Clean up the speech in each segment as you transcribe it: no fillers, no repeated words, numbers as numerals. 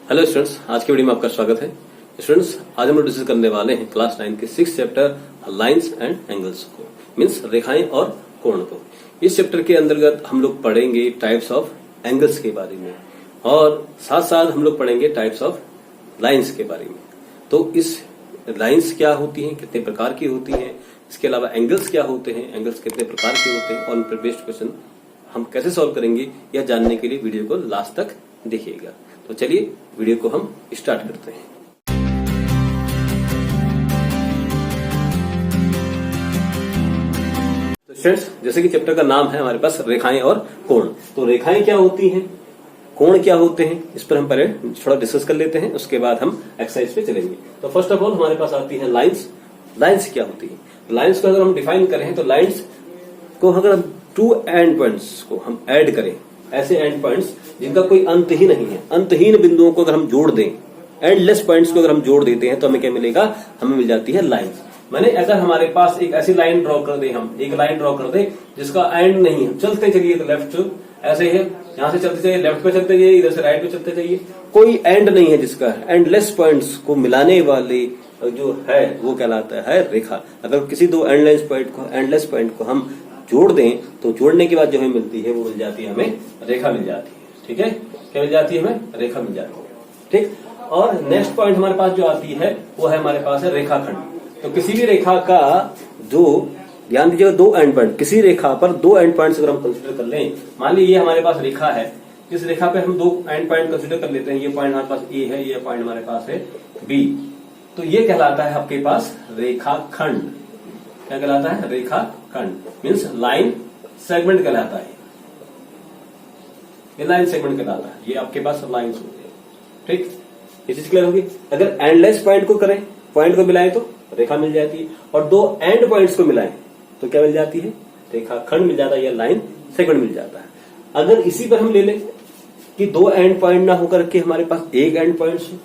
Hello students, आज की video में आपका स्वागत है। स्टूडेंट्स, आज हम लोग डिस्कस करने वाले हैं क्लास 9 के 6th chapter lines and angles को, मींस रेखाएं और कोण को। इस चैप्टर के अंतर्गत हम लोग पढ़ेंगे टाइप्स ऑफ एंगल्स के बारे में और साथ साथ हम लोग पढ़ेंगे टाइप्स ऑफ लाइंस के बारे में। तो इस लाइंस क्या होती हैं, कितने प्रकार की होती हैं, इसके अलावा एंगल्स क्या होते हैं, एंगल्स कितने प्रकार के होते हैं और उन पर बेस्ड क्वेश्चन हम कैसे सॉल्व करेंगे, यह जानने के लिए वीडियो को लास्ट तक देखिएगा। तो चलिए वीडियो को हम स्टार्ट करते हैं। तो स्टूडेंट्स, जैसे कि चैप्टर का नाम है हमारे पास रेखाएं और कोण। तो रेखाएं क्या होती हैं, कोण क्या होते हैं, इस पर हम पहले थोड़ा डिस्कस कर लेते हैं, उसके बाद हम एक्सरसाइज पे चलेंगे। तो फर्स्ट ऑफ ऑल हमारे पास आती है लाइंस। लाइंस क्या होती है? लाइंस को अगर हम डिफाइन करें तो लाइंस को अगर हम टू एंड पॉइंट्स को हम ऐड करें, ऐसे एंड पॉइंट्स जिनका कोई अंत ही नहीं है, अंतहीन बिंदुओं को अगर हम जोड़ दें, एंडलेस पॉइंट्स को अगर हम जोड़ देते हैं तो हमें क्या मिलेगा? हमें मिल जाती है लाइंस। माने अगर हमारे पास एक ऐसी लाइन ड्रॉ कर दे, हम एक लाइन ड्रॉ कर दे जिसका एंड नहीं है, चलते चलिए तो लेफ्ट ऐसे है, यहां से चलते जाइए, लेफ्ट पे चलते जाइए, इधर से राइट पे चलते जाइए, कोई एंड नहीं है जिसका, एंडलेस पॉइंट्स को मिलाने वाले जो है वो कहलाता है रेखा। अगर किसी दो एंडलेस पॉइंट को हम जोड़ दें तो जोड़ने के बाद जो हमें मिलती है वो मिल जाती है, हमें रेखा मिल जाती है। ठीक है, क्या मिल जाती है? हमें रेखा मिल जाती है। ठीक, और नेक्स्ट पॉइंट हमारे पास जो आती है वो है हमारे पास है रेखाखंड। तो किसी भी रेखा का जो, ध्यान दीजिएगा, दो एंड पॉइंट, किसी रेखा पर दो एंड पॉइंट्स अगर हम कंसिडर कर लें, मान लीजिए ये हमारे पास रेखा है, इस रेखा पे हम दो एंड पॉइंट कंसिडर कर लेते हैं, ये पॉइंट हमारे पास ए है, ये पॉइंट हमारे पास है बी, तो ये कहलाता है आपके पास रेखाखंड। क्या कहलाता है? रेखाखंड, मीन्स लाइन सेगमेंट कहलाता है, ये लाइन सेगमेंट कहलाता है, ये आपके पास लाइन्स होते हैं। ठीक, ये चीज क्लियर होगी। अगर एंडलेस पॉइंट को करें, पॉइंट को मिलाएं तो रेखा मिल जाती है, और दो एंड पॉइंट्स को मिलाएं तो क्या मिल जाती है? रेखाखंड मिल जाता है या लाइन सेगमेंट मिल जाता है। अगर इसी पर हम ले लें कि दो एंड पॉइंट ना होकर के हमारे पास एक एंड पॉइंट हो,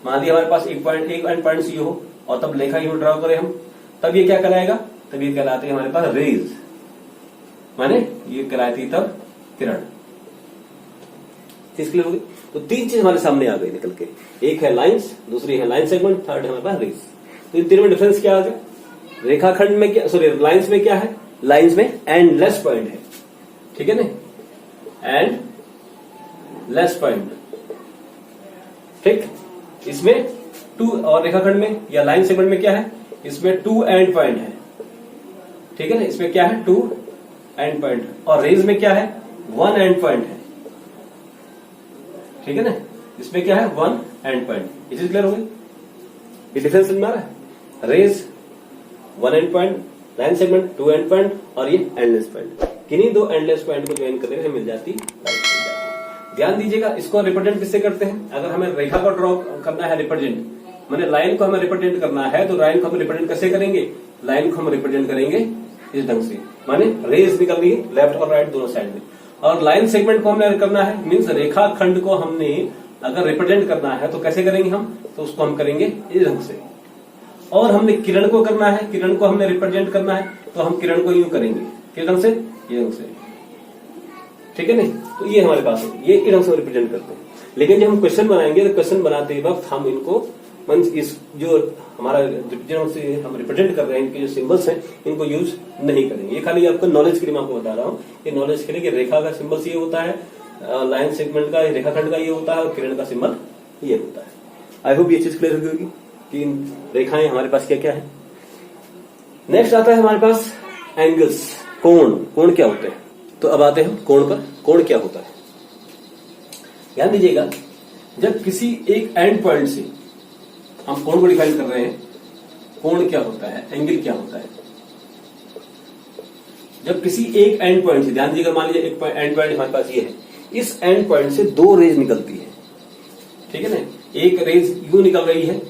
मान लिया हमारे पास एक एंड पॉइंट ये हो और तब रेखा यू ड्रॉ करें हम, तब ये क्या कहलाएगा? तब ये कहलाते हैं हमारे पास रेज, माने ये कहलाती तब किरण। चीज क्लियर होगी। तो तीन चीज हमारे सामने आ गई निकल के, एक है लाइंस, दूसरी है लाइन सेगमेंट, थर्ड है हमारे पास रेज। तो इन तीनों में डिफरेंस क्या आ गया? रेखाखंड में क्या, सॉरी लाइंस में क्या है? लाइंस में एंडलेस पॉइंट है, ठीक है ना, एंडलेस पॉइंट। ठीक, इसमें टू, और रेखाखंड में या लाइन सेगमेंट में क्या है? इसमें टू एंड पॉइंट है, ठीक है ना, इसमें क्या है? Two end point. और रेज में क्या है? वन एंड पॉइंट है, ठीक है ना, इसमें क्या है? One end point. ये चीज क्लियर हो गई? ये डिफरेंस समझ में आ रहा है? Rays one end point, line segment two end point, और ये एंडलेस पॉइंट। किन्हीं दो एंडलेस पॉइंट को ज्वाइन करने में मिल जाती लाइन। ध्यान दीजिएगा, इसको रिप्रेजेंट किससे करते हैं? अगर हमें रेखा को ड्रॉ करना है, रिप्रेजेंट माने लाइन को हमें रिप्रेजेंट करना है, तो लाइन को हम रिप्रेजेंट कैसे करेंगे? लाइन को हम रिप्रेजेंट करेंगे इस ढंग से, माने रेज निकल रही है लेफ्ट और राइट दोनों साइड में, और लाइन सेगमेंट को हमने करना है, मीन्स रेखा खंड को हमने अगर रिप्रेजेंट करना है तो कैसे करेंगे हम? तो उसको हम करेंगे इस ढंग से। और हमने किरण को करना है, किरण को हमने रिप्रेजेंट करना है तो हम किरण को यूं करेंगे, किस ढंग से? ये ढंग से, ठीक है नहीं? तो ये हमारे पास है, ये ढंग से रिप्रेजेंट करते हैं। लेकिन जब हम क्वेश्चन बनाएंगे तो क्वेश्चन बनाते वक्त हम इनको इस जो हमारा से हम रिप्रेजेंट कर रहे हैं, इनके जो सिंबल्स हैं इनको यूज नहीं करेंगे। ये खाली आपको नॉलेज के लिए मैं आपको बता रहा हूँ, ये नॉलेज के लिए कि रेखा का सिंबल्स ये होता है, लाइन सेगमेंट का, रेखाखंड का ये होता है, और किरण का सिंबल ये होता है। आई होप ये चीज क्लियर होगी कि रेखाएं हमारे पास क्या क्या है। नेक्स्ट आता है हमारे पास एंगल्स, कोण। कोण क्या होते हैं? तो अब आते हैं कोण पर। कोण क्या होता है? ध्यान दीजिएगा, जब किसी एक एंड पॉइंट से हम कोण को डिफाइन कर रहे हैं, कोण क्या होता है, एंगल क्या होता है? जब किसी एक एंड पॉइंट से, ध्यान दीजिएगा, मान लीजिए एक एंड पॉइंट हमारे पास ये है, इस एंड पॉइंट से दो रेज निकलती है, ठीक है ना, एक रेज यू निकल रही है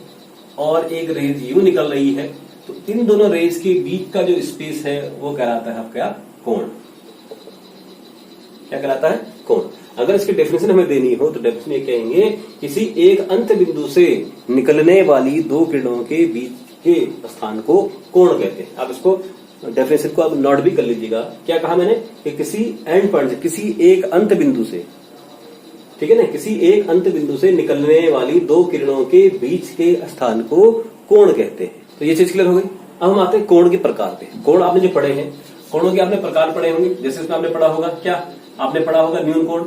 और एक रेज यू निकल रही है, तो इन दोनों रेज के बीच का जो स्पेस है वो कहलाता है आपका कोण। क्या कहलाता है? कोण। अगर इसकी डेफिनेशन हमें देनी हो तो डेफिनेशन ये कहेंगे, किसी एक अंत बिंदु से निकलने वाली दो किरणों के बीच के स्थान को कोण कहते हैं। आप इसको डेफिनेशन को आप नोट भी कर लीजिएगा। क्या कहा मैंने? कि किसी एंड पॉइंट से, किसी एक अंत बिंदु से, ठीक है ना, किसी एक अंत बिंदु से निकलने वाली दो किरणों के बीच के स्थान को कोण कहते हैं। तो ये चीज क्लियर हो गई। अब हम आते हैं कोण के प्रकार पे। कोण आपने जो पढ़े हैं, कोणों के आपने प्रकार पढ़े होंगे। जैसे इसमें आपने पढ़ा होगा, क्या आपने पढ़ा होगा, न्यून कोण।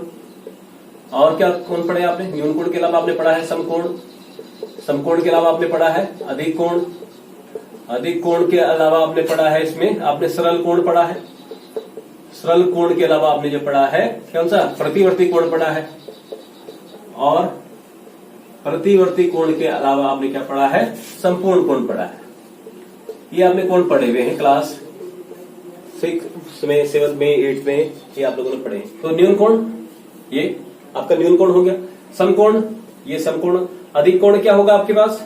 और क्या कोण पढ़े आपने? न्यून कोण के अलावा आपने पढ़ा है समकोण। समकोण के अलावा आपने पढ़ा है अधिक कोण। अधिक कोण के अलावा आपने पढ़ा है, इसमें आपने सरल कोण पढ़ा है। सरल कोण के अलावा आपने जो पढ़ा है कौन सा? प्रतिवर्ती कोण पढ़ा है। और प्रतिवर्ती कोण के अलावा आपने क्या पढ़ा है? संपूर्ण कोण पढ़ा है। ये आपने कोण पढ़े हुए हैं क्लास 6 में, 7 में, 8 में, ये आप लोगों ने पढ़े हैं। तो न्यून कोण ये आपका न्यून कोण हो गया। समकोण ये समकोण। अधिक कोण क्या होगा आपके पास?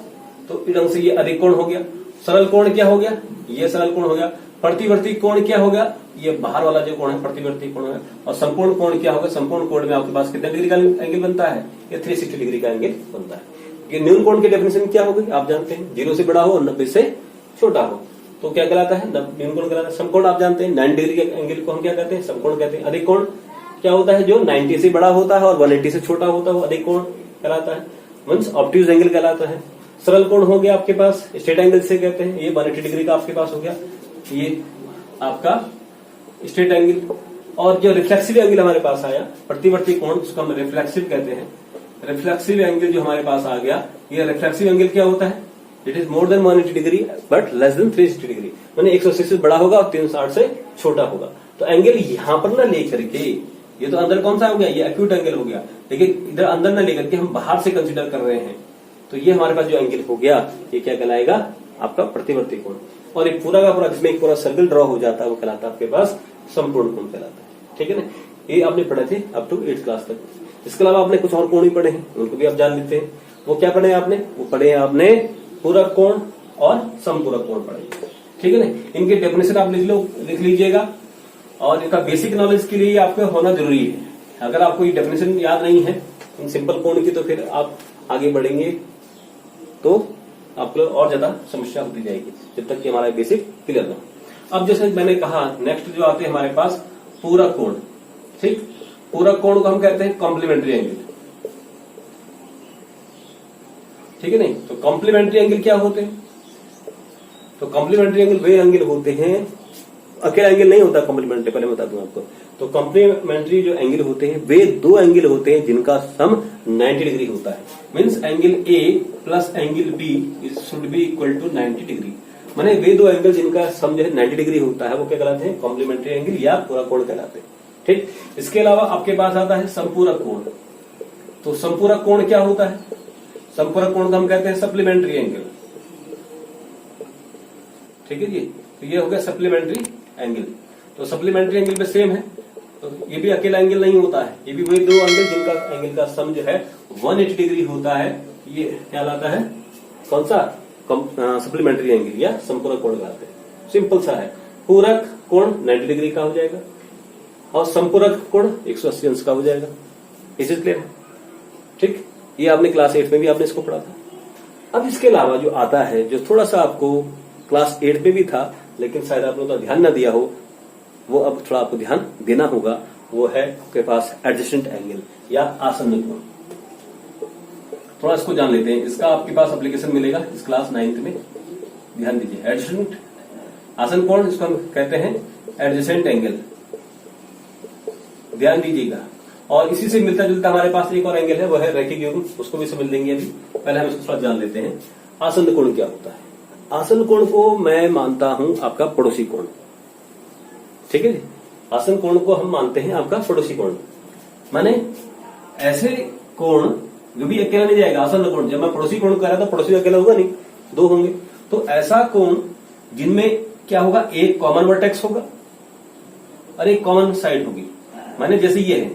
तो इस ढंग से ये अधिक कोण हो गया। सरल कोण क्या हो गया? ये सरल कोण हो गया। प्रतिवर्ती कोण क्या होगा? ये बाहर वाला जो कोण है प्रतिवर्ती कोण है। और संपूर्ण कोण क्या होगा? संपूर्ण कोण में आपके पास कितने डिग्री का एंगल बनता है? ये 360 डिग्री का एंगल बनता है। ये न्यून कोण की डेफिनेशन क्या होगी आप जानते हैं, 0 से बड़ा हो और 90 से छोटा हो तो क्या कहलाता है? न्यून कोण कहलाता है। समकोण आप जानते हैं 90 डिग्री के एंगल को हम क्या कहते हैं? समकोण कहते हैं। अधिक कोण क्या होता है? जो 90 से बड़ा होता है और 180 से छोटा होता है वो अधिक कोण कहलाता है, मीन्स ऑब्ट्यूज एंगल कहलाता है। सरल कोण हो गया आपके पास, स्ट्रेट एंगल से कहते हैं, ये 180 डिग्री का आपके पास हो गया, ये आपका स्ट्रेट एंगल। और जो रिफ्लेक्सिव एंगल हमारे पास आया, प्रतिवर्ती कोण, उसको हम रिफ्लेक्सिव कहते हैं। रिफ्लेक्सिव एंगल जो हमारे पास आ गया, ये रिफ्लेक्सिव एंगल क्या होता है? It is more than 180 degree but less than 360 degree, माने 180 से बड़ा होगा और 360 से छोटा होगा। तो एंगल यहां पर ना लेकर के, ये तो अंदर कौन सा हो गया? ये एक्यूट एंगल हो गया, लेकिन इधर अंदर ना लेकर के हम बाहर से कंसीडर कर रहे हैं, तो ये हमारे पास जो एंगल हो गया ये क्या कहलाएगा? आपका प्रतिवर्ती कोण। और एक पूरा का पूरा जिसमें एक पूरा सर्कल ड्रॉ हो जाता है वो कहलाता है आपके पास संपूर्ण कोण कहलाता है। ठीक है ना, ये आपने पढ़े थे अप टू 8th क्लास तक। इसके अलावा आपने कुछ और कोण ही पढ़े हैं, उनको भी आप जान लेते हैं। वो क्या पढ़े आपने? वो पढ़े हैं आपने पूरक कोण और समपूरक कोण पढ़े। ठीक है ना, इनके डेफिनेशन आप लिख लीजिएगा और इनका बेसिक नॉलेज के लिए आपको होना जरूरी है। अगर आपको ये डेफिनेशन याद नहीं है इन सिंपल कोण की, तो फिर आप आगे बढ़ेंगे तो आपको और ज्यादा समस्या होती जाएगी जब तक कि हमारा बेसिक क्लियर ना हो। अब जैसे मैंने कहा, नेक्स्ट जो आते हैं हमारे पास पूरक कोण। ठीक, पूरक कोण को हम कहते हैं कॉम्प्लीमेंट्री एंगल। ठीक है नहीं, तो कॉम्प्लीमेंट्री एंगल क्या होते हैं? तो कॉम्प्लीमेंट्री एंगल वे एंगल होते हैं, अकेला एंगल नहीं होता कॉम्प्लीमेंट्री, पहले बता दूं आपको। तो कॉम्प्लीमेंट्री जो एंगल होते हैं वे दो एंगल होते हैं जिनका सम 90 डिग्री होता है। Means angle A plus angle B should be equal to 90 degree. माने वे दो एंगल जिनका सम जो है 90 डिग्री होता है वो क्या कहलाते हैं? कॉम्प्लीमेंट्री एंगल या पूरक कोण कहलाते हैं। ठीक, इसके अलावा आपके पास आता है संपूरक कोण। तो संपूरक कोण क्या होता है? संपूरक कोण को हम कहते हैं सप्लीमेंट्री एंगल। ठीक है जी, तो ये हो गया सप्लीमेंट्री एंगल। तो सप्लीमेंट्री एंगल पे सेम है, तो ये भी अकेला एंगल नहीं होता है, ये भी वही दो एंगल जिनका एंगल का सम जो है 180 डिग्री होता है, ये क्या लाता है? कौन सा? सप्लीमेंट्री एंगल या संपूरक कोण लाते हैं। सिंपल सा है, पूरक कोण 90 डिग्री का हो जाएगा और संपूरक कोण 180 अंश का हो जाएगा। इस क्लियर है? ठीक, ये आपने क्लास 8 में भी आपने इसको पढ़ा था। अब इसके अलावा जो आता है, जो थोड़ा सा आपको क्लास 8 में भी था लेकिन शायद आप लोगों का ध्यान ना दिया हो, वो अब थोड़ा आपको ध्यान देना होगा, वो है आपके पास एडजेसेंट एंगल या आसन्न कोण। थोड़ा इसको जान लेते हैं, इसका आपके पास एप्लीकेशन मिलेगा इस क्लास 9th में, ध्यान दीजिए। एडजेसेंट आसन्न कोण, इसको हम कहते हैं एडजेसेंट एंगल, ध्यान दीजिएगा। और इसी से मिलता जुलता हमारे पास एक और एंगल है, वो है रैखिक युग्म, उसको भी समझ लेंगे अभी। पहले हम इसको थोड़ा जान लेते हैं। आसन्न कोण क्या होता है? आसन्न कोण को मैं मानता हूं आपका पड़ोसी कोण। ठीक है जी, आसन्न कोण को हम मानते हैं आपका पड़ोसी कोण। माने ऐसे कोण जो भी अकेला नहीं जाएगा, आसन्न कोण। जब मैं पड़ोसी कोण कह रहा था, पड़ोसी अकेला होगा नहीं, दो होंगे। तो ऐसा कोण जिनमें क्या होगा? एक कॉमन वर्टेक्स होगा और एक कॉमन साइड होगी। माने जैसे ये है,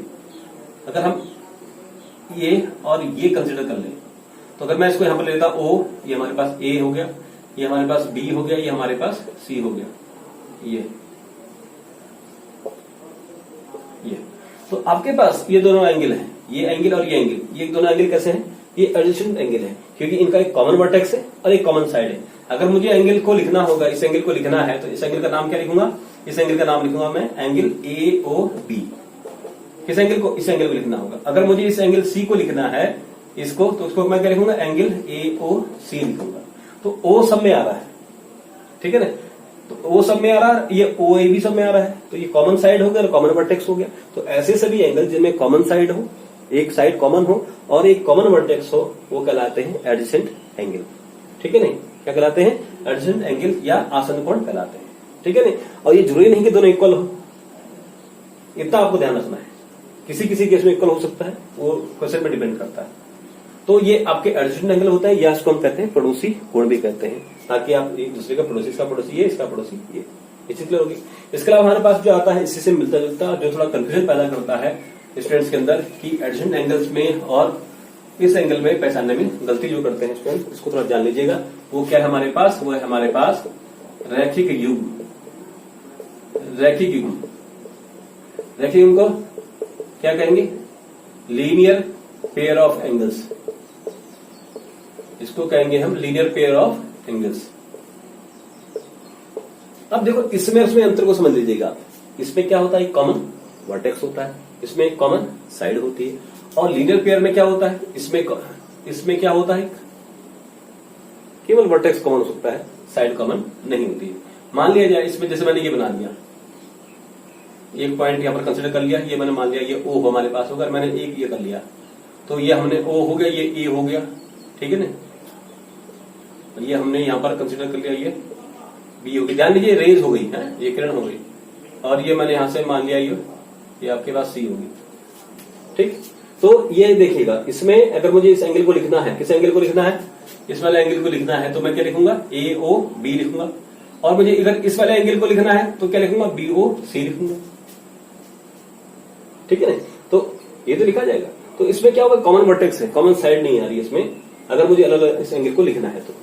अगर हम ये और ये कंसिडर कर लें, तो अगर मैं इसको यहां पर लेता O, ये हमारे पास A हो गया, ये हमारे पास B हो गया, ये हमारे पास C हो गया, ये तो आपके पास ये दोनों एंगल हैं, ये एंगल और ये एंगल, ये दोनों एंगल कैसे हैं? ये एडजेसेंट एंगल है क्योंकि इनका एक कॉमन वर्टेक्स है और एक कॉमन साइड है। अगर मुझे एंगल को लिखना होगा, इस एंगल को लिखना है, तो इस एंगल का नाम क्या लिखूंगा? इस एंगल का नाम लिखूंगा मैं एंगल AOB। किस एंगल को? इस एंगल को लिखना होगा। अगर मुझे इस एंगल सी को लिखना है इसको, तो उसको मैं क्या लिखूंगा? एंगल AOC लिखूंगा। तो O सब में आ रहा है, ठीक है ना? तो O सब में आ रहा है, ये OA भी सब में आ रहा है, तो ये कॉमन साइड हो गया और कॉमन वर्टेक्स हो गया। तो ऐसे सभी एंगल जिनमें कॉमन साइड हो, एक साइड कॉमन हो और एक कॉमन वर्टेक्स हो, वो कहलाते हैं एडजेसेंट एंगल, ठीक है नहीं? क्या कहलाते हैं? एडजेसेंट एंगल या आसन कोण कहलाते हैं, ठीक है नहीं? और ये जरूरी नहीं कि दोनों इक्वल हो, इतना आपको ध्यान रखना है। किसी किसी केस में इक्वल हो सकता है, वो क्वेश्चन पे डिपेंड करता है। तो ये आपके एडजेसेंट एंगल होता है, या इसको हम कहते हैं पड़ोसी कोण भी कहते हैं, ताकि आप एक दूसरे का पड़ोसी, इसका पड़ोसी ये, इसका पड़ोसी ये चीज क्लियर होगी। इसके अलावा हमारे पास जो आता है इसी से मिलता जुलता, जो थोड़ा कंफ्यूजन पैदा करता है स्टूडेंट्स के अंदर कि एडजेसेंट एंगल्स में और इस एंगल में पहचानने में गलती जो करते हैं स्टूडेंट, इसको थोड़ा जान लीजिएगा। वो क्या है हमारे पास? वो है हमारे पास रैखिक युग्म। रैखिक युग्म, रैखिक युग्म को क्या कहेंगे? Linear pair of angles. इसको कहेंगे हम लीनियर पेयर ऑफ एंगल्स। अब देखो इसमें उसमें अंतर को समझ लीजिएगा। इसमें क्या होता है? कॉमन वर्टेक्स होता है, इसमें एक कॉमन साइड होती है। और लीनियर पेयर में क्या होता है? इसमें क्या होता है? केवल वर्टेक्स कॉमन हो सकता है, साइड कॉमन नहीं होती है। मान लिया जाए इसमें, जैसे मैंने ये बना दिया, एक पॉइंट यहां पर कंसिडर कर लिया, ये मैंने मान लिया ये O हमारे पास होगा, मैंने एक ये कर लिया, तो ये हमने O हो गया, ये A हो गया, ठीक है ना? ये हमने यहां पर कंसिडर कर लिया, ये B हो गई। ध्यान दीजिए रेज हो गई है, ये किरण हो गई, और ये मैंने यहां से मान लिया ये आपके पास C होगी, ठीक? तो ये देखिएगा, इसमें अगर मुझे इस एंगल को लिखना है, किस एंगल को लिखना है? इस वाले एंगल को लिखना है, तो मैं क्या लिखूंगा? AOB लिखूंगा। और मुझे अगर इस वाले एंगल को लिखना है तो क्या लिखूंगा? BOC लिखूंगा, ठीक है ना? तो ये तो लिखा जाएगा। तो इसमें क्या होगा? कॉमन वर्टेक्स है, कॉमन साइड नहीं आ रही है इसमें, अगर मुझे अलग अलग इस एंगल को लिखना है तो।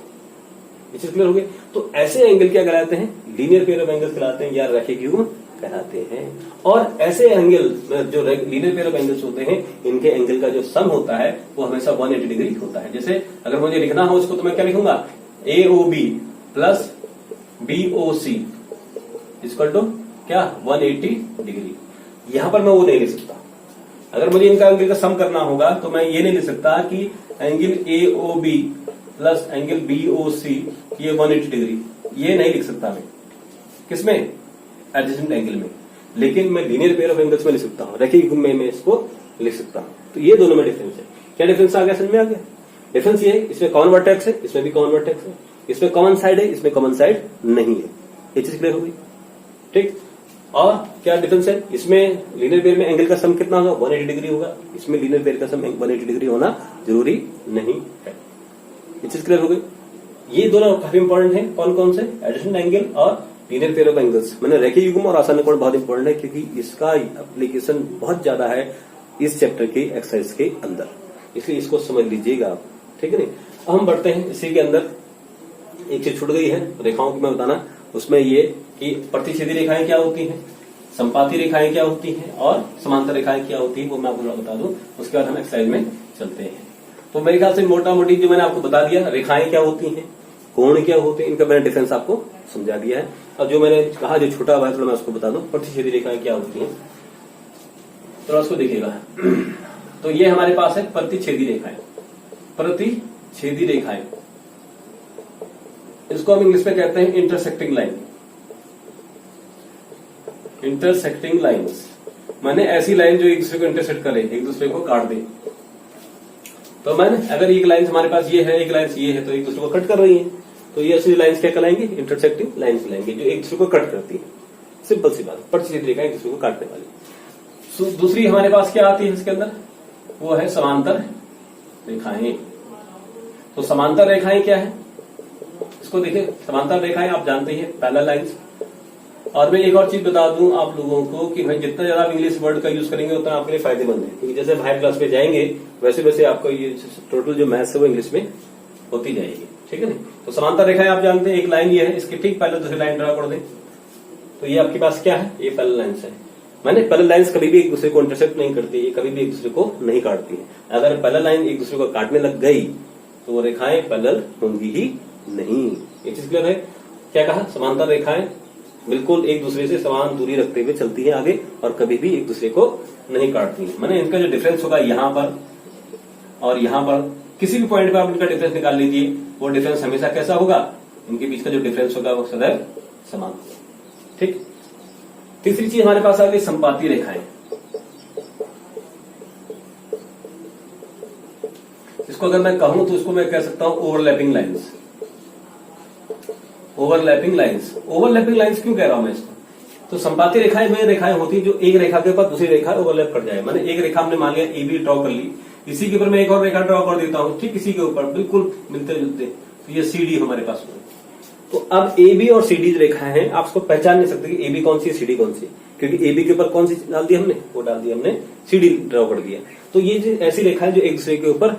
ये चीज क्लियर हो गई? तो ऐसे एंगल क्या कहलाते हैं? लीनियर पेयर ऑफ एंगल्स कहलाते हैं या रैखिक युग्म कहलाते हैं। और ऐसे एंगल जो लीनियर पेयर ऑफ एंगल्स होते हैं, इनके एंगल का जो सम होता है वो हमेशा 180 डिग्री होता है। जैसे अगर मुझे लिखना हो उसको, तो मैं क्या लिखूंगा? AOB plus BOC equal to क्या? 180 डिग्री। यहां पर मैं वो नहीं लिख सकता। अगर मुझे इनका एंगल का सम करना होगा तो मैं ये नहीं लिख सकता कि angle AOB plus angle BOC ये 180 डिग्री, ये नहीं लिख सकता मैं। किसमें? एडजेसेंट एंगल में। लेकिन मैं लीनियर पेयर ऑफ एंगल्स में लिख सकता हूं, रैखिक युग्म में मैं इसको लिख सकता हूं। तो ये दोनों में डिफरेंस है। क्या डिफरेंस आ गया? समझ में आ गया? डिफरेंस ये है, इसमें कॉमन वर्टेक्स है, इसमें भी कॉमन वर्टेक्स है, इसमें कॉमन साइड है, इसमें कॉमन साइड नहीं है। ये चीज क्लियर हो गई, ठीक? और क्या डिफरेंस है? इसमें लीनियर पेयर में एंगल का सम कितना होगा? 180 डिग्री होगा। इसमें लीनियर पेयर का सम 180 डिग्री होना जरूरी नहीं है। ये चीज क्लियर हो गई? ये दोनों काफी इंपॉर्टेंट है। कौन कौन से? एडजेसेंट एंगल और लीनियर पेयर ऑफ एंगल्स। मैंने रैखिक युग्म और आसान कोण बहुत इंपॉर्टेंट है, क्योंकि इसका एप्लीकेशन बहुत ज्यादा है इस चैप्टर के एक्सरसाइज के अंदर, इसलिए इसको समझ लीजिएगा आप, ठीक है नहीं? अब हम बढ़ते हैं इसी के अंदर। एक चीज छूट गई है रेखाओं की मैं बताना, उसमें ये कि प्रतिच्छेदी रेखाएं क्या होती हैं, संपाती रेखाएं क्या होती हैं और समांतर रेखाएं क्या होती हैं, वो मैं आपको बता दूं। उसके बाद हम एक्सरसाइज में चलते हैं। तो मेरे ख्याल से मोटा मोटी जो मैंने आपको बता दिया, रेखाएं क्या होती हैं, कोण क्या होते हैं, इनका मैंने डिफरेंस आपको समझा दिया है। अब जो मैंने कहा जो छूटा हुआ है थोड़ा मैं उसको बता दूं, प्रतिच्छेदी रेखाएं क्या होती हैं, थोड़ा उसको देखिएगा। तो ये हमारे पास है प्रतिच्छेदी रेखाएं। प्रतिच्छेदी रेखाएं, इसको हम इंग्लिश में कहते हैं इंटरसेक्टिंग लाइन। इंटरसेक्टिंग लाइन्स माने ऐसी लाइन जो एक दूसरे को इंटरसेक्ट करे, एक दूसरे को काट दे। तो मैंने अगर एक लाइन हमारे पास ये है, एक लाइन ये है, तो एक दूसरे को कट कर रही है, तो ये ऐसी लाइन्स क्या कहलाएंगी? इंटरसेक्टिंग लाइन्स कहलाएंगी, जो एक दूसरे को कट करती है। सिंपल सी बात, प्रतिच्छेदी रेखा एक दूसरे को काटने वाली। दूसरी हमारे पास क्या आती है इसके अंदर? वो है समांतर रेखाएं। तो समांतर रेखाएं क्या है? इसको देखिए, समांतर रेखाएं आप जानते हैं पैरेलल लाइंस। और मैं एक और चीज बता दूं आप लोगों को कि भाई जितना ज्यादा आप इंग्लिश वर्ड का यूज करेंगे उतना आपके लिए फायदेमंद है, क्योंकि जैसे हायर क्लास में जाएंगे वैसे वैसे आपको ये टोटल जो मैथ्स है वो इंग्लिश में होती जाएगी, ठीक है ना? तो समांतर रेखाएं आप जानते हैं, एक लाइन ये है, इसके ठीक पहले दूसरी लाइन ड्रा कर दें, तो ये आपके पास क्या है? ये पैरेलल लाइंस है। माने पैरेलल लाइंस कभी भी एक दूसरे को इंटरसेक्ट नहीं करती, ये कभी भी एक दूसरे को नहीं काटती है। अगर पैरेलल लाइन एक दूसरे को काटने लग गई तो वो रेखाएं पैरेलल होंगी ही नहीं। ये चीज क्लियर है? क्या कहा? समांतर रेखाएं बिल्कुल एक दूसरे से समान दूरी रखते हुए चलती है आगे और कभी भी एक दूसरे को नहीं काटती है। माने इनका जो डिफरेंस होगा यहाँ पर और यहाँ पर किसी भी पॉइंट पर आप इनका डिफरेंस निकाल लीजिए, वो डिफरेंस हमेशा कैसा होगा, इनके बीच का जो डिफरेंस होगा वो सदैव समान होगा। ठीक। तीसरी चीज हमारे पास आ गई संपाती रेखाएं। इसको अगर मैं कहूं तो इसको मैं कह सकता हूं overlapping lines. Overlapping lines, overlapping lines क्यों कह रहा हूं मैं इसको, तो संपाती रेखाएं वे रेखाएं होती है जो एक रेखा के ऊपर दूसरी रेखा ओवरलैप कर जाए। मैंने एक रेखा हमने मान लिया ए बी ड्रॉ कर ली, इसी के ऊपर मैं एक और रेखा ड्रॉ कर देता हूं, ठीक इसी के ऊपर बिल्कुल मिलते जुलते, तो ये सी डी हमारे पास हो। तो अब ए बी और सी डी रेखाएं हैं, आप उसको पहचान नहीं सकते कि ए बी कौन सी सी डी कौन सी, क्योंकि ए बी के ऊपर कौन सी डाल दी हमने, वो डाल दी हमने सी डी ड्रॉ कर दिया। तो ये ऐसी रेखाएं जो एक दूसरे के ऊपर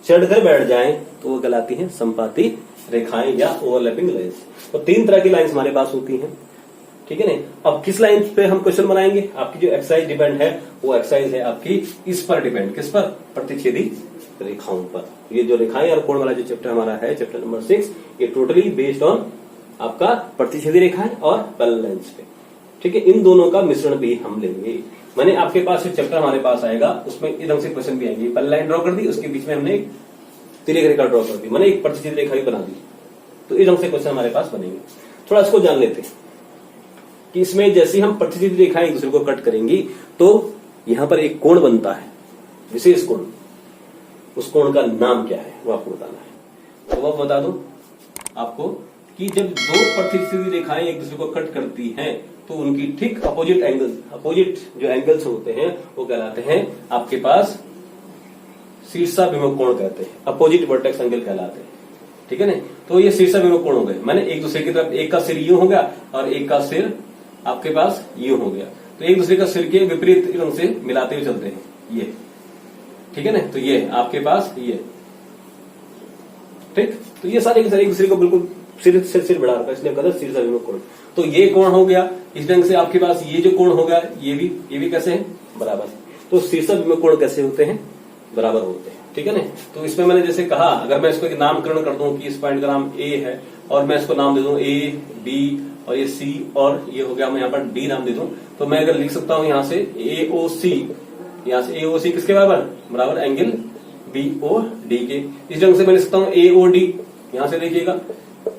चढ़कर बैठ जाएं तो वो कहलाती हैं संपाती रेखाएं या ओवरलैपिंग लाइंस। तो तीन तरह की लाइंस हमारे पास होती हैं, ठीक है ना। अब किस लाइन पे हम क्वेश्चन बनाएंगे, आपकी जो एक्सरसाइज डिपेंड है वो एक्सरसाइज है आपकी इस पर डिपेंड, किस पर, प्रतिच्छेदी रेखाओं पर। ये जो रेखाएं और कोण वाला जो चैप्टर हमारा है, चैप्टर नंबर 6, ये टोटली बेस्ड ऑन आपका प्रतिच्छेदी रेखाएं और पैरेलल लाइंस पे, ठीक है। इन दोनों का मिश्रण भी हम लेंगे। मैंने आपके पास जो चैप्टर हमारे पास आएगा उसमें इस ढंग से क्वेश्चन भी आएंगे। पैरेलल लाइन ड्रॉ कर दी, उसके बीच में हमने एक तिर्यक रेखा ड्रॉ कर दी, मैंने एक प्रतिच्छेदी रेखा भी बना दी, तो इस ढंग से क्वेश्चन हमारे पास बनेंगे। थोड़ा इसको जान लेते हैं कि इसमें जैसे हम प्रतिच्छेदी रेखाएं एक दूसरे को कट करेंगी तो यहां पर एक कोण बनता है, विशेष कोण, उस कोण का नाम क्या है वो आपको बताना है। तो वो बता दो आपको कि जब दो प्रतिच्छेदी रेखाएं एक दूसरे को कट करती हैं तो उनकी ठीक अपोजिट एंगल, अपोजिट जो एंगल्स होते हैं वो कहलाते हैं आपके पास शीर्षाभिमुख कोण कहते हैं, अपोजिट वर्टेक्स एंगल कहलाते हैं, ठीक है ना। तो ये शीर्षाभिमुख कोण हो गए, मैंने एक दूसरे की तरफ, एक का सिर यूं हो गया और एक का सिर आपके पास यूं हो गया, तो एक दूसरे का सिर के विपरीत रंग से मिलाते हुए चलते हैं ये, ठीक है ना। तो ये आपके पास ये, ठीक, तो ये सारे के सारे एक दूसरे को बिल्कुल सिर से सिर बढ़ा रखा है, इसलिए कहते हैं शीर्षाभिमुख कोण। तो ये कोण हो गया, इस ढंग से आपके पास ये जो कोण हो गया ये भी कैसे है, बराबर। तो शीर्षाभिमुख कोण कैसे होते हैं, बराबर होते हैं, ठीक है ना। तो इसमें मैंने जैसे कहा, अगर मैं इसको नामकरण कर दूं कि इस पॉइंट का नाम ए है और मैं इसको नाम दे दूं ए बी और ये सी और ये हो गया, मैं यहाँ पर डी नाम दे दूं, तो मैं अगर लिख सकता हूं यहाँ से ए ओ सी, यहाँ से ए ओ सी किसके बराबर, बराबर एंगल बी ओ डी के। इस ढंग से मैं लिख सकता हूँ ए ओ डी, यहाँ से देखिएगा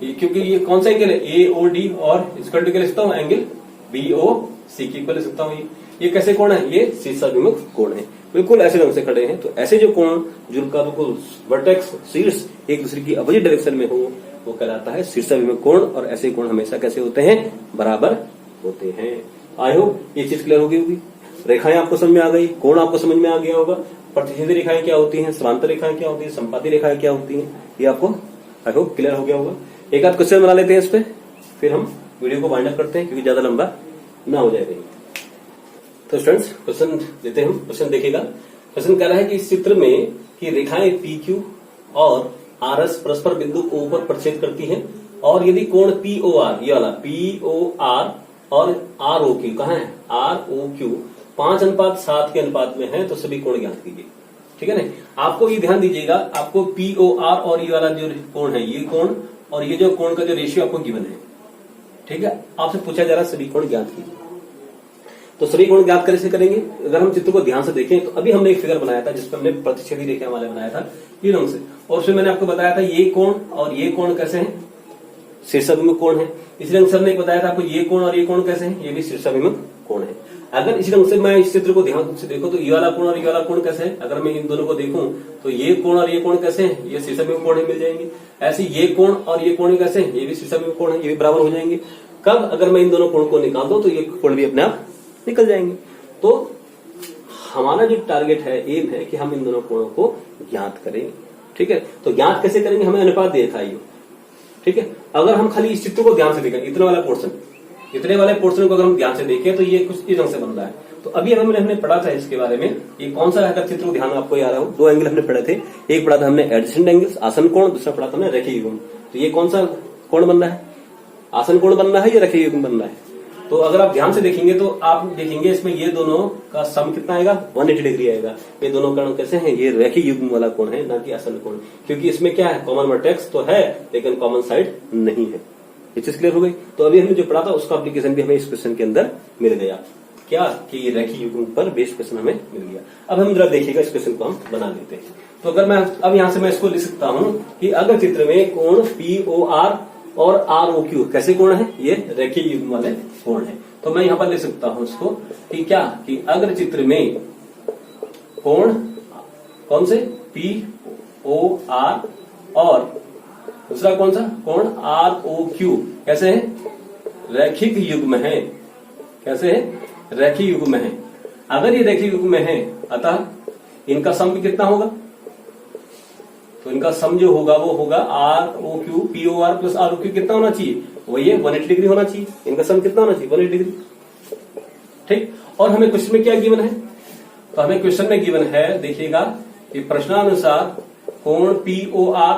क्योंकि ये कौन सा एंगल है, ए ओ डी, और इसका लिख सकता हूँ एंगल बी ओ सी के इक्वल लिख सकता हूँ। ये कैसे कोण है, ये शीर्षाभिमुख कोण है, बिल्कुल ऐसे ढंग से खड़े हैं। तो ऐसे जो कोण जिनका बिल्कुल वर्टेक्स शीर्ष एक दूसरे की अपोजिट डायरेक्शन में हो वो कहलाता है शीर्षाभिमुख कोण, और ऐसे कोण हमेशा कैसे होते हैं, बराबर होते हैं। आई होप ये चीज क्लियर होगी होगी। रेखाएं आपको समझ में आ गई, कोण आपको समझ में आ गया होगा, प्रतिच्छेदी रेखाएं क्या होती हैं, समांतर रेखाएं क्या होती है, संपाती रेखाएं क्या होती हैं, ये आपको आई होप क्लियर हो गया होगा। एक आध क्वेश्चन बना लेते हैं इस पे, फिर हम वीडियो को वाइंड अप करते हैं क्योंकि ज्यादा लंबा ना हो जाएगा। तो स्टूडेंट्स क्वेश्चन देते हैं हम, क्वेश्चन देखिएगा। क्वेश्चन कह रहा है कि इस चित्र में कि रेखाएं पी क्यू और आर एस परस्पर बिंदु ओ पर प्रतिच्छेद करती हैं, और यदि कोण पी ओ आर, ये वाला पी ओ आर और आर ओ क्यू, कहाँ है, आर ओ क्यू 5:7 के अनुपात में है, तो सभी कोण ज्ञात कीजिए, ठीक है ना। आपको ये ध्यान दीजिएगा, आपको पी ओ आर और ये वाला जो कोण है, ये कोण और ये जो कोण का जो रेशियो आपको गिवन है, ठीक है, आपसे पूछा जा रहा है सभी कोण ज्ञात कीजिए। तो सभी कोण ज्ञात कैसे करेंगे, अगर हम चित्र को ध्यान से देखें तो अभी हमने एक फिगर बनाया था जिसपे हमने प्रतिच्छेदी रेखा वाले बनाया था ये रंग से, और उसमें मैंने आपको बताया था ये कोण और ये कोण कैसे हैं, शीर्षाभिमुख कोण है। इसी रंग सर ने बताया था आपको ये कोण और ये कोण कैसे हैं, ये भी शीर्षाभिमुख कोण है। अगर इसी ढंग से मैं इस चित्र को ध्यान से देखो तो ये वाला कोण और ये वाला कोण कैसे है, अगर मैं इन दोनों को देखूं तो ये कोण और ये कोण कैसे हैं, ये शीर्षाभिमुख कोण मिल जाएंगे। ऐसे ये कोण और ये कोण कैसे हैं, ये भी शीर्षाभिमुख कोण है, ये भी बराबर हो जाएंगे। कब, अगर मैं इन दोनों कोण को निकाल दूं तो ये कोण भी अपने आप निकल जाएंगे। तो हमारा जो टारगेट है, एम है कि हम इन दोनों कोणों को ज्ञात करेंगे, ठीक है। तो ज्ञात कैसे करेंगे, हमें अनुपात देखा है, ठीक है। अगर हम खाली इस चित्र को ध्यान से देखें, इतने वाला पोर्शन, इतने वाले पोर्शन को अगर हम ध्यान से देखें तो ये कुछ इस ढंग से बन रहा है। तो अभी हमने पढ़ा था इसके बारे में, ये कौन सा अगर चित्र को ध्यान आपको याद हो, दो एंगल हमने पढ़े थे, एक पढ़ा था हमने एडजेसेंट एंगल्स, आसन कोण, दूसरा पढ़ा था हमने रेखीय युग्म। तो ये कौन सा कोण बन रहा है, आसन कोण बन रहा है या रेखीय युग्म बन रहा है। तो अगर आप ध्यान से देखेंगे तो आप देखेंगे इसमें ये दोनों का सम कितना आएगा, 180 डिग्री आएगा। ये दोनों कोण कैसे हैं, ये रेखीय युग्म वाला कोण है, ना कि आसन कोण, क्योंकि इसमें क्या है, कॉमन वर्टेक्स तो है लेकिन कॉमन साइड नहीं है, ये चीज क्लियर हो गई। तो अभी हमने जो पढ़ा था उसका एप्लीकेशन भी हमें इस क्वेश्चन के अंदर मिल गया। क्या कि ये रेखीय युग्म पर बेस्ड क्वेश्चन हमें मिल गया। अब हम जरा देखिएगा इस क्वेश्चन को हम बना लेते हैं। तो अगर मैं अब यहां से मैं इसको लिख सकता हूं कि अगर चित्र में कोण POR और ROQ कैसे कोण है, ये रेखीय युग्म वाले कोण है। तो मैं यहां पर लिख सकता हूं इसको कि क्या कि अगर चित्र में कोण कौन से POR और दूसरा कौन सा कोण ROQ कैसे है, रैखिक युग्म है। कैसे है, रैखिक युग्म है। अगर ये रैखिक युग्म है अतः इनका सम भी कितना होगा, तो इनका सम जो होगा वो होगा ROQ POR प्लस ROQ कितना होना चाहिए, वो ये 180 डिग्री होना चाहिए। इनका सम कितना होना चाहिए, 180 डिग्री। ठीक। और हमें क्वेश्चन में क्या गिवन है, तो हमें क्वेश्चन में गिवन है, देखिएगा कि प्रश्नानुसार कोण POR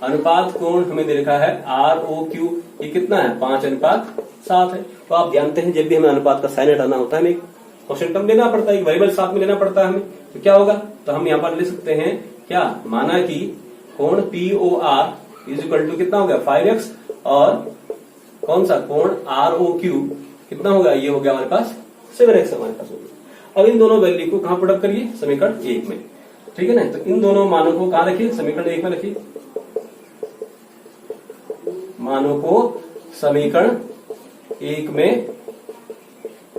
अनुपात कोण हमें दे रखा है ROQ, ये कितना है 5:7 है। तो आप जानते हैं जब भी हमें अनुपात का साइन हटाना होता है हमें क्वेश्चन टर्म लेना पड़ता है, एक वेरिएबल साथ में लेना पड़ता है हमें। तो क्या होगा, तो हम यहाँ पर लिख सकते हैं क्या, माना कि कोण POR इज इक्वल टू कितना हो गया 5x और कौन सा कोण ROQ कितना होगा, ये हो गया हमारे पास 7x हमारे पास हो गया। अब इन दोनों वैल्यू को कहां पुट अप करिए, समीकरण 1 में। ठीक है ना। तो इन दोनों मानों को कहां रखिए, समीकरण 1 में रखिए। मानों को समीकरण 1 में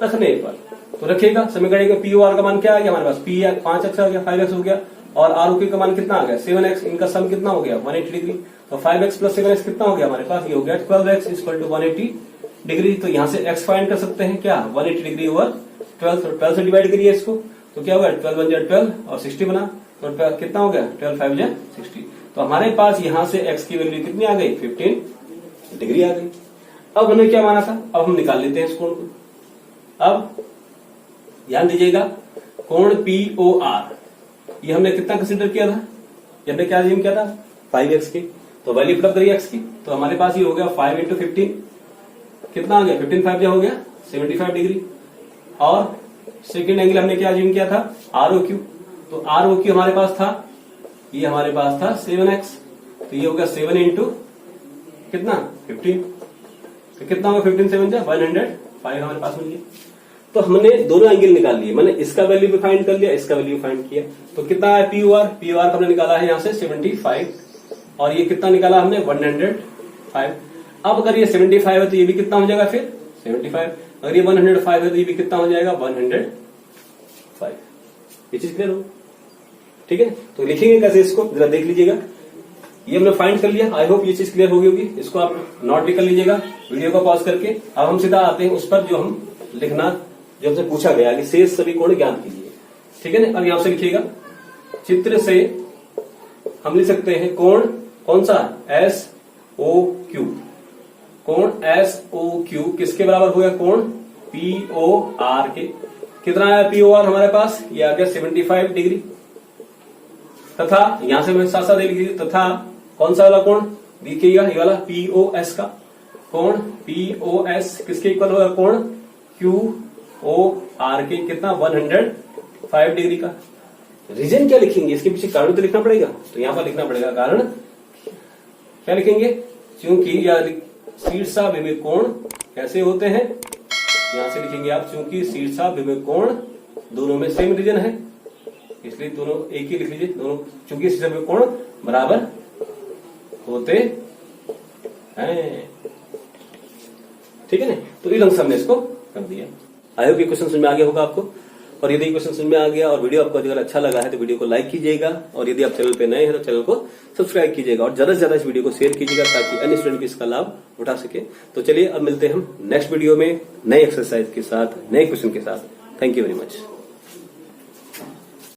रखने पर तो रखिएगा समीकरण 1 में POR का मान क्या आ गया हमारे पास, 5x आ गया, 5x हो गया, और ROQ का मान कितना आ गया 7x। इनका सम कितना हो गया 180 डिग्री। तो 5x प्लस 7x कितना हो गया हमारे पास, ये हो गया 12x इक्वल टू 180 डिग्री। तो यहां से x फाइंड कर सकते हैं क्या, 180 डिग्री ओवर 12। तो 12 से डिवाइड करिए इसको, तो क्या होगा 12 1 12 और 60 बना, तो कितना हो गया 12 5 60। तो हमारे पास यहां से x की वैल्यू कितनी आ गई 15 डिग्री आ गई। अब हमने क्या माना था, अब हम निकाल लेते हैं इस कोण को। अब ध्यान दीजिएगा कोण POR ये हमने कितना कंसीडर किया था, ये हमने क्या अज्यूम किया था 5x की। तो वैल्यू पुट अप करिए x की, तो हमारे पास ये हो गया 5 × 15 कितना आ गया 15 5 हो गया 75 डिग्री। और सेकेंड एंगल हमने क्या अज्यूम किया था ROQ। तो ROQ हमारे पास था, ये हमारे पास था 7x। तो ये हो गया 7 × कितना 15। तो कितना होगा 15 7 105 हमारे पास मिल गया। तो हमने दोनों एंगल निकाल लिए, मैंने इसका वैल्यू भी फाइंड कर लिया, इसका वैल्यू फाइंड किया। तो कितना है POR हमने निकाला है यहां से 75 और ये कितना निकाला हमने 105। अब अगर ये 75 है तो ये भी कितना हो जाएगा फिर 75। अगर ये 105 है तो ये भी कितना हो जाएगा 105। ये चीज क्लियर हो, ठीक है। तो लिखेंगे कैसे इसको जरा देख लीजिएगा। ये हमने फाइंड कर लिया, आई होप ये चीज क्लियर होगी होगी। इसको आप नोट भी कर लीजिएगा वीडियो को पॉज करके। अब हम सीधा आते हैं उस पर जो हम लिखना, जो हमसे पूछा गया कि शेष सभी कोण ज्ञात कीजिए। ठीक है ना। अब यहां से लिखिएगा, चित्र से हम लिख सकते हैं कोण कौन सा SOQ। कोण SOQ किसके बराबर हो गया, कोण POR के। कितना आया POR हमारे पास, ये आ गया 75 डिग्री। तथा यहां से मैं साथ साथ लिख दीजिए, तथा कौन सा वाला कोण देखिएगा, ये वाला POS का कोण POS किसके इक्वल होगा, कोण QOR के कितना 105 डिग्री का। रीजन क्या लिखेंगे, इसके पीछे कारण तो लिखना पड़ेगा। तो यहां पर लिखना पड़ेगा कारण क्या लिखेंगे, क्योंकि शीर्षाभिमुख कोण कैसे होते हैं, यहां से लिखेंगे आप, क्योंकि शीर्षाभिमुख कोण दोनों में सेम रीजन है इसलिए दोनों एक ही लिख लीजिए दोनों, क्योंकि शीर्षाभिमुख कोण बराबर होते हैं। ठीक है ना। तो इस ढंग से हमने इसको कर दिया। आई होप ये क्वेश्चन समझ में आ गया होगा आपको। और यदि क्वेश्चन समझ में आ गया और वीडियो आपको अगर अच्छा लगा है तो वीडियो को लाइक कीजिएगा, और यदि आप चैनल पे नए हैं तो चैनल को सब्सक्राइब कीजिएगा, और ज्यादा से ज्यादा इस वीडियो को शेयर कीजिएगा ताकि अन्य स्टूडेंट भी इसका लाभ उठा सके। तो चलिए अब मिलते हैं हम नेक्स्ट वीडियो में नए एक्सरसाइज के साथ, नए क्वेश्चन के साथ। Thank you very much.